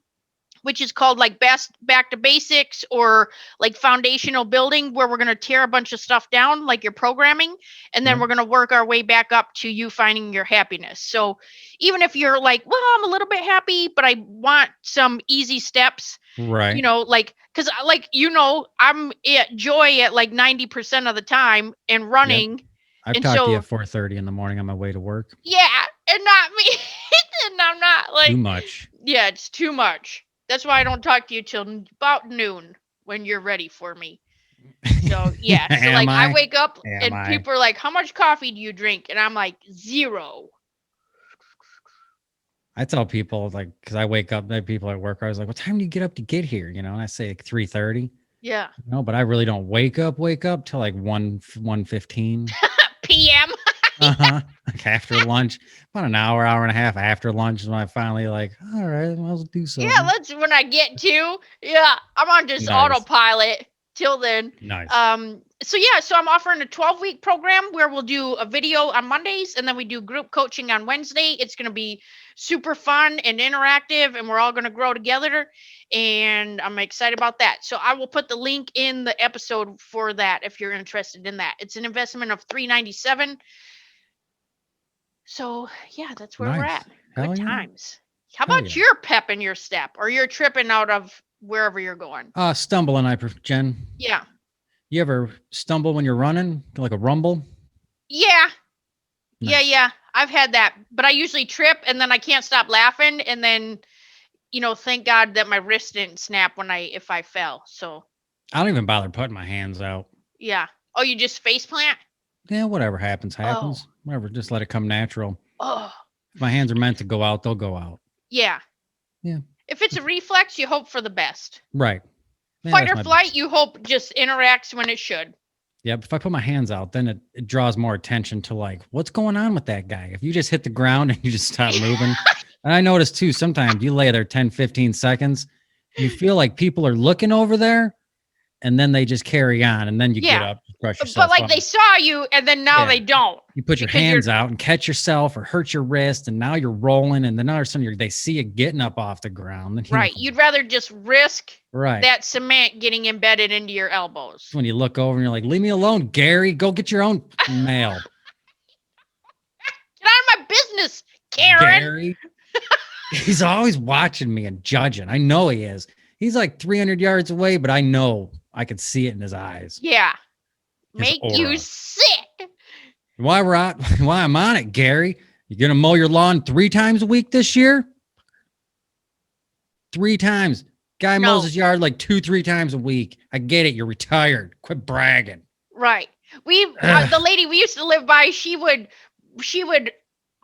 S1: which is called like back to basics or like foundational building, where we're going to tear a bunch of stuff down, like your programming, and then we're going to work our way back up to you finding your happiness. So even if you're like, well, I'm a little bit happy, but I want some easy steps,
S2: right?
S1: Because I'm at joy at like 90% of the time and running. Yep.
S2: I've talked to you at 4:30 in the morning on my way to work.
S1: Yeah, and not me. And I'm not like
S2: too much.
S1: Yeah, it's too much. That's why I don't talk to you till about noon when you're ready for me. So yeah, so
S2: Am
S1: like I
S2: I?
S1: wake up
S2: Am
S1: and
S2: I?
S1: people are like, "How much coffee do you drink?" And I'm like, 0.
S2: I tell people like, because I wake up, people at work, I was like, "What time do you get up to get here?" You know, and I say like 3:30.
S1: Yeah.
S2: No, but I really don't wake up till like 1:15.
S1: PM.
S2: Uh-huh. Like after lunch, about an hour and a half after lunch is when I finally like, all right, well, I'll do
S1: Yeah,
S2: something.
S1: that's when I get to. Yeah, I'm on just
S2: Nice.
S1: autopilot till then.
S2: Nice.
S1: So yeah, so I'm offering a 12-week program where we'll do a video on Mondays and then we do group coaching on Wednesday. It's going to be super fun and interactive and we're all going to grow together and I'm excited about that. So I will put the link in the episode for that if you're interested in that. It's an investment of $397. So yeah, that's where we're
S2: Nice.
S1: at.
S2: Hell
S1: Good
S2: yeah.
S1: times. How
S2: Hell
S1: about
S2: yeah.
S1: your pep in your step or you're tripping out of wherever you're going?
S2: Stumbling, Jen.
S1: Yeah.
S2: You ever stumble when you're running, like a rumble?
S1: Yeah.
S2: Nice.
S1: Yeah. I've had that, but I usually trip and then I can't stop laughing and then thank God that my wrist didn't snap if I fell. So
S2: I don't even bother putting my hands out.
S1: yeah. Oh, you just face plant?
S2: Yeah, whatever happens. Whatever, just let it come natural.
S1: Oh.
S2: If my hands are meant to go out, they'll go out.
S1: Yeah.
S2: Yeah.
S1: If it's a reflex, you hope for the best.
S2: Right. Yeah,
S1: Fight or flight, you hope just interacts when it should.
S2: Yeah, if I put my hands out, then it draws more attention to like, what's going on with that guy? If you just hit the ground and you just stop moving. And I notice too, sometimes you lay there 10, 15 seconds, you feel like people are looking over there and then they just carry on and then you get up, brush yourself
S1: But like
S2: off.
S1: they saw you and then now they don't.
S2: You put your hands out and catch yourself or hurt your wrist and now you're rolling and then all of a sudden they see you getting up off the ground. Then
S1: right. You'd rather just risk
S2: right.
S1: that cement getting embedded into your elbows.
S2: When you look over and you're like, leave me alone, Gary. Go get your own mail.
S1: Get out of my business, Karen.
S2: Gary. He's always watching me and judging. I know he is. He's like 300 yards away, but I know I can see it in his eyes.
S1: Yeah.
S2: His
S1: Make
S2: aura.
S1: you sick.
S2: Why I'm on it, Gary? You gonna mow your lawn 3 times a week this year? 3 times. Guy mows his yard like 2-3 times a week. I get it. You're retired. Quit bragging.
S1: Right. The lady we used to live by, she would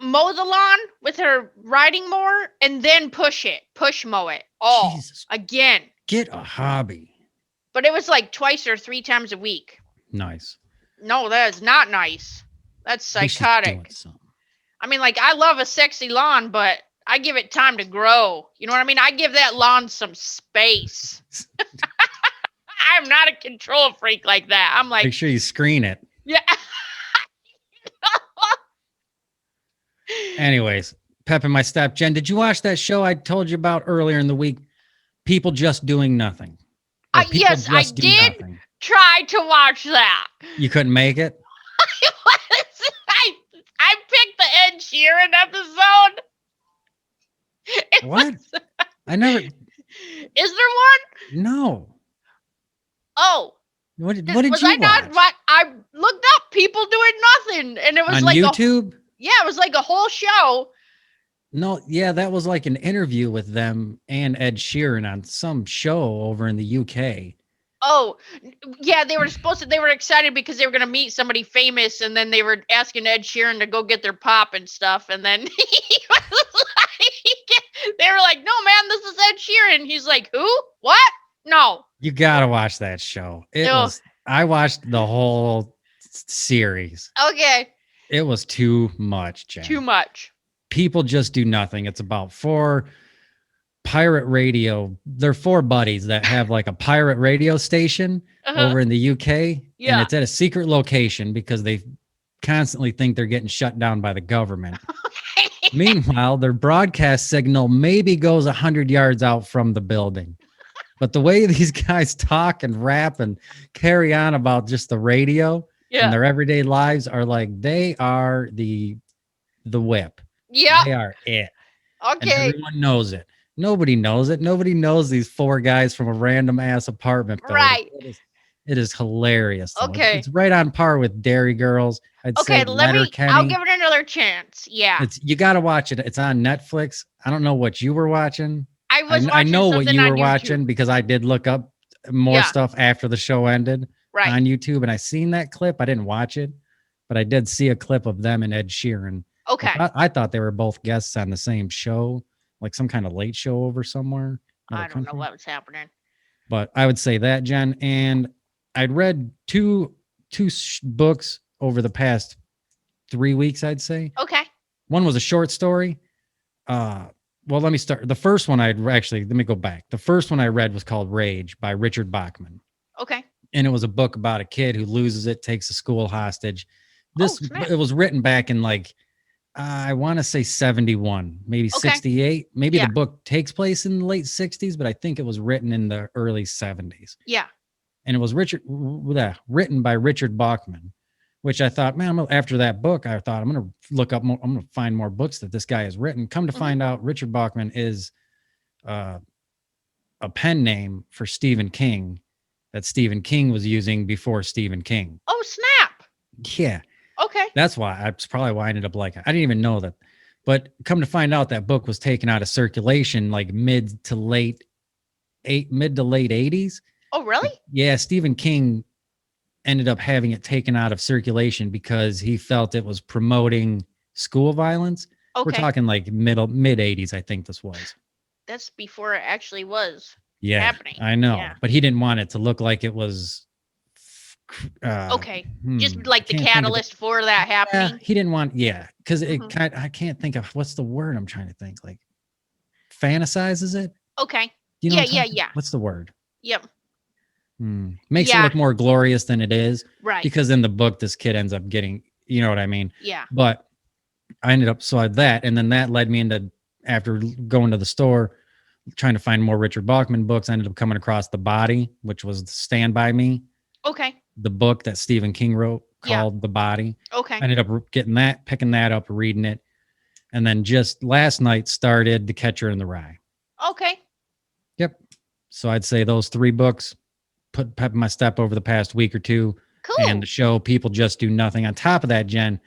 S1: mow the lawn with her riding mower and then push mow it all
S2: Jesus.
S1: again.
S2: Get a hobby.
S1: But it was like 2 or 3 times a week.
S2: Nice.
S1: No, that is not nice. That's psychotic. I mean, like, I love a sexy lawn, but I give it time to grow. You know what I mean? I give that lawn some space. I'm not a control freak like that. I'm like,
S2: make sure you screen it.
S1: Yeah.
S2: Anyways, pep in my step. Jen, did you watch that show I told you about earlier in the week? People just doing nothing.
S1: Yes, I did try to watch that.
S2: You couldn't make it?
S1: I picked the Ed Sheeran episode.
S2: What? I never.
S1: Is there one?
S2: No.
S1: Oh.
S2: What did you watch?
S1: What I looked up people doing nothing, and it was
S2: on
S1: like
S2: YouTube.
S1: It was like a whole show.
S2: No, yeah, that was like an interview with them and Ed Sheeran on some show over in the UK.
S1: Oh, yeah, they were excited because they were going to meet somebody famous, and then they were asking Ed Sheeran to go get their pop and stuff, and then they were like, "No, man, this is Ed Sheeran." He's like, "Who? What? No."
S2: You gotta watch that show. I watched the whole series.
S1: Okay.
S2: It was too much, Jen.
S1: Too much.
S2: People just do nothing. It's about 4 pirate radio. They're 4 buddies that have like a pirate radio station over in the UK. Yeah. And it's at a secret location because they constantly think they're getting shut down by the government. Meanwhile, their broadcast signal maybe goes 100 yards out from the building. But the way these guys talk and rap and carry on about just the radio and their everyday lives are like, they are the whip.
S1: Yeah.
S2: They are it.
S1: Okay.
S2: And everyone knows it. Nobody knows it. Nobody knows these 4 guys from a random ass apartment building.
S1: Right.
S2: It is hilarious. Though.
S1: Okay.
S2: It's right on par with Dairy Girls. I'll give
S1: it another chance. Yeah.
S2: You got to watch it. It's on Netflix. I don't know what you were watching.
S1: I I was
S2: I
S1: watching
S2: know what
S1: something
S2: you
S1: on
S2: were
S1: YouTube.
S2: watching because I did look up more
S1: Yeah.
S2: stuff after the show ended
S1: Right.
S2: on YouTube, and I seen that clip. I didn't watch it, but I did see a clip of them and Ed Sheeran.
S1: Okay.
S2: I thought they were both guests on the same show, like some kind of late show over somewhere, another
S1: I don't know
S2: country.
S1: what was happening.
S2: But I would say that, Jen, and I'd read two books over the past 3 weeks, I'd say.
S1: Okay.
S2: One was a short story. Well, let me start. The first one let me go back. The first one I read was called Rage by Richard Bachman.
S1: Okay.
S2: And it was a book about a kid who loses it, takes a school hostage.
S1: Snap.
S2: It was written back in like, I want to say 71, maybe
S1: Okay.
S2: 68. Maybe
S1: Yeah.
S2: the book takes place in the late 60s, but I think it was written in the early 70s.
S1: Yeah.
S2: And it was written by Richard Bachman, which I thought, man, after that book, I thought I'm going to look up more, I'm going to find more books that this guy has written. Come to find out, Richard Bachman is a pen name for Stephen King that Stephen King was using before Stephen King.
S1: Oh, snap.
S2: Yeah.
S1: Okay.
S2: That's probably why I ended up liking it. I didn't even know that. But come to find out, that book was taken out of circulation like mid to late 80s.
S1: Oh, really?
S2: Yeah, Stephen King ended up having it taken out of circulation because he felt it was promoting school violence.
S1: Okay.
S2: We're talking like mid 80s, I think this was.
S1: That's before it actually was
S2: happening. I know. Yeah. But he didn't want it to look like it was
S1: okay. Just like the catalyst for that happening.
S2: He didn't want, because I can't think of what's the word I'm trying to think. Like fantasizes it.
S1: Okay.
S2: You know
S1: yeah.
S2: What's the word?
S1: Yep.
S2: Makes it look more glorious than it is.
S1: Right.
S2: Because in the book, this kid ends up getting, you know what I mean?
S1: Yeah.
S2: But I ended up saw that, and then that led me into, after going to the store, trying to find more Richard Bachman books, I ended up coming across The Body, which was Stand By Me.
S1: Okay.
S2: The book that Stephen King wrote called The Body.
S1: Okay.
S2: I ended up picking that up, reading it. And then just last night started The Catcher in the Rye.
S1: Okay.
S2: Yep. So I'd say those 3 books put pep in my step over the past week or 2.
S1: Cool.
S2: And the show People Just Do Nothing. On top of that, Jen,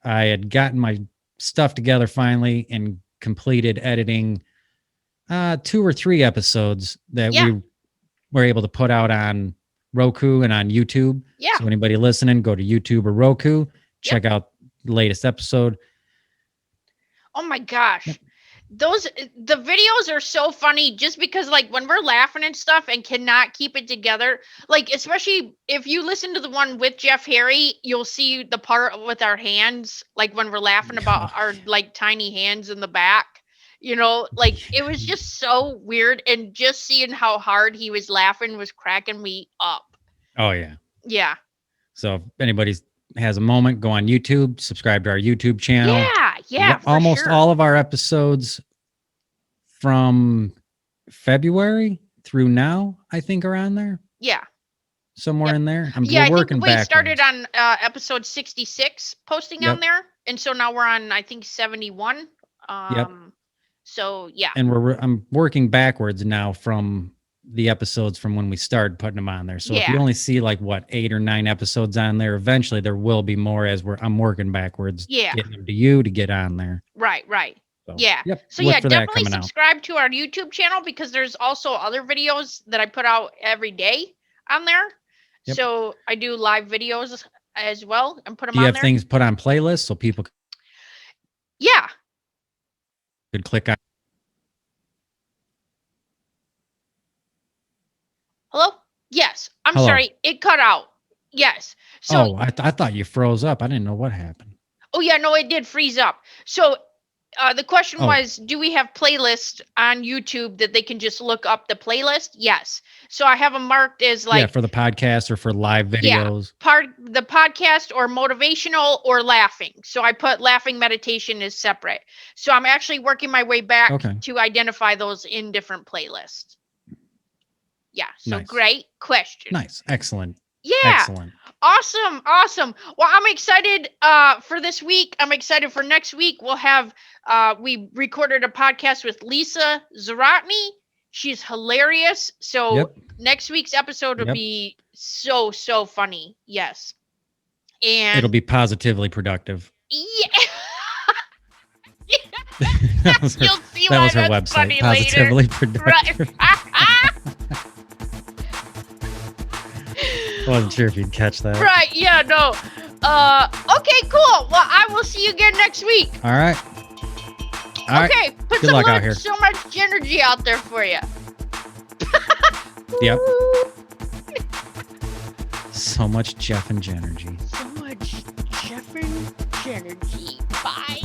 S2: I had gotten my stuff together finally and completed editing 2 or 3 episodes that we were able to put out on Roku and on YouTube.
S1: Yeah.
S2: So anybody listening, go to YouTube or Roku, check out the latest episode.
S1: Oh my gosh. The videos are so funny just because like when we're laughing and stuff and cannot keep it together, like especially if you listen to the one with Jeff Harry, you'll see the part with our hands, like when we're laughing about our like tiny hands in the back, you know, like it was just so weird, and just seeing how hard he was laughing was cracking me up.
S2: Oh yeah.
S1: Yeah.
S2: So if anybody has a moment, go on YouTube, subscribe to our YouTube channel.
S1: Yeah.
S2: Almost all of our episodes from February through now, I think, are on there.
S1: Yeah.
S2: Somewhere in there.
S1: I think we started on episode 66 posting on there. And so now we're on, I think, 71. So yeah.
S2: And I'm working backwards now from the episodes from when we started putting them on there. So if you only see like 8 or 9 episodes on there, eventually there will be more as I'm working backwards. Getting them to you to get on there.
S1: Right. So, So
S2: look for
S1: definitely
S2: that
S1: subscribe to our YouTube channel because there's also other videos that I put out every day on there. So I do live videos as well and put them on there.
S2: Do you have things put on playlists so people could click on?
S1: Hello? Yes. I'm sorry. It cut out. Yes. So
S2: I thought you froze up. I didn't know what happened.
S1: Oh yeah, no, it did freeze up. So the question was, do we have playlists on YouTube that they can just look up the playlist? Yes. So I have them marked as like
S2: for the podcast or for live videos.
S1: The podcast or motivational or laughing. So I put laughing meditation as separate. So I'm actually working my way back to identify those in different playlists. Yeah. So great question.
S2: Nice. Excellent.
S1: Yeah.
S2: Excellent.
S1: Awesome. Well, I'm excited for this week. I'm excited for next week. We'll have we recorded a podcast with Lisa Zaratny. She's hilarious. So next week's episode will be so funny. Yes. And
S2: it'll be positively productive.
S1: Yeah.
S2: That was her,
S1: You'll see
S2: that
S1: why
S2: was her
S1: that's
S2: website.
S1: funny
S2: Positively
S1: later.
S2: productive.
S1: Right.
S2: Wasn't sure if you'd catch that.
S1: Right, yeah, no. Okay, cool. Well, I will see you again next week.
S2: All right. All right.
S1: Okay, put
S2: Good luck out here.
S1: so much JENergy out there for you.
S2: Yep. So much Jeff and JENergy.
S1: So much Jeff and JENergy. Bye.